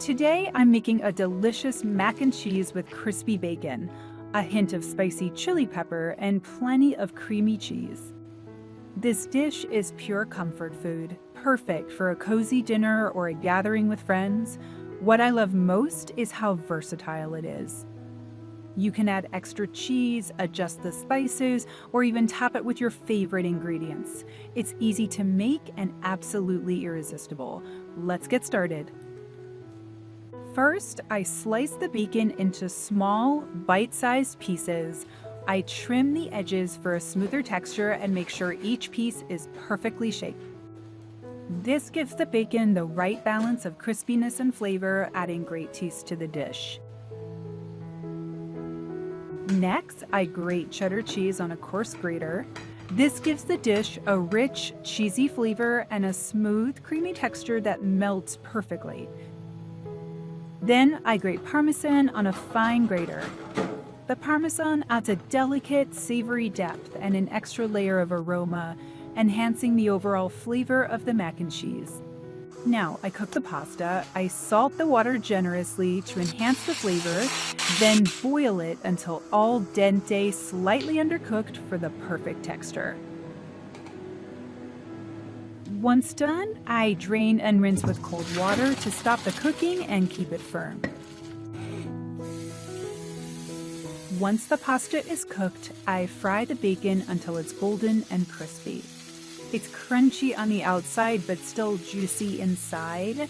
Today, I'm making a delicious mac and cheese with crispy bacon, a hint of spicy chili pepper, and plenty of creamy cheese. This dish is pure comfort food, perfect for a cozy dinner or a gathering with friends. What I love most is how versatile it is. You can add extra cheese, adjust the spices, or even top it with your favorite ingredients. It's easy to make and absolutely irresistible. Let's get started. First, I slice the bacon into small, bite-sized pieces. I trim the edges for a smoother texture and make sure each piece is perfectly shaped. This gives the bacon the right balance of crispiness and flavor, adding great taste to the dish. Next, I grate cheddar cheese on a coarse grater. This gives the dish a rich, cheesy flavor and a smooth, creamy texture that melts perfectly. Then I grate Parmesan on a fine grater. The Parmesan adds a delicate, savory depth and an extra layer of aroma, enhancing the overall flavor of the mac and cheese. Now I cook the pasta. I salt the water generously to enhance the flavor, then boil it until al dente, slightly undercooked for the perfect texture. Once done, I drain and rinse with cold water to stop the cooking and keep it firm. Once the pasta is cooked, I fry the bacon until it's golden and crispy. It's crunchy on the outside but still juicy inside,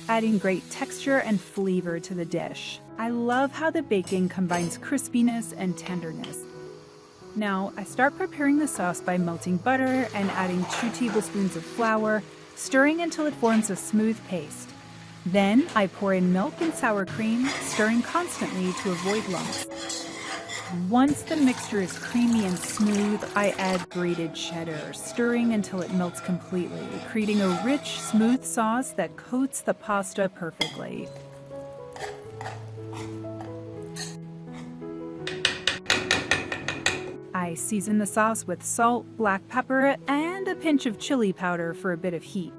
adding great texture and flavor to the dish. I love how the bacon combines crispiness and tenderness. Now, I start preparing the sauce by melting butter and adding 2 tablespoons of flour, stirring until it forms a smooth paste. Then, I pour in milk and sour cream, stirring constantly to avoid lumps. Once the mixture is creamy and smooth, I add grated cheddar, stirring until it melts completely, creating a rich, smooth sauce that coats the pasta perfectly. I season the sauce with salt, black pepper, and a pinch of chili powder for a bit of heat.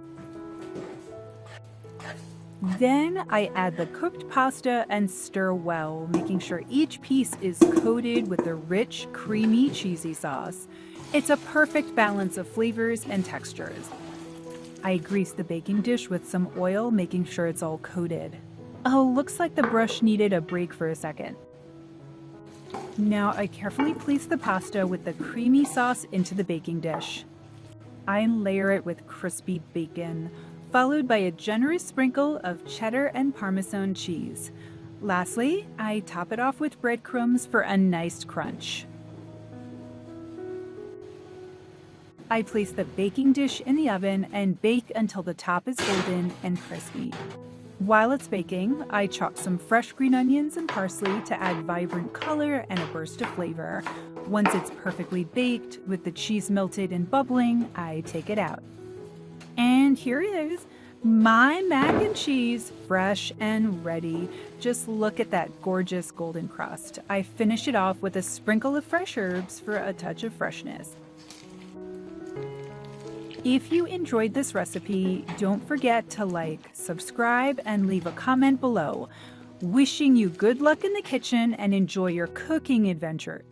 Then I add the cooked pasta and stir well, making sure each piece is coated with the rich, creamy, cheesy sauce. It's a perfect balance of flavors and textures. I grease the baking dish with some oil, making sure it's all coated. Oh, looks like the brush needed a break for a second. Now I carefully place the pasta with the creamy sauce into the baking dish. I layer it with crispy bacon, followed by a generous sprinkle of cheddar and Parmesan cheese. Lastly, I top it off with breadcrumbs for a nice crunch. I place the baking dish in the oven and bake until the top is golden and crispy. While it's baking, I chop some fresh green onions and parsley to add vibrant color and a burst of flavor. Once it's perfectly baked, with the cheese melted and bubbling, I take it out. And here it is, my mac and cheese, fresh and ready. Just look at that gorgeous golden crust. I finish it off with a sprinkle of fresh herbs for a touch of freshness. If you enjoyed this recipe, don't forget to like, subscribe, and leave a comment below. Wishing you good luck in the kitchen and enjoy your cooking adventure.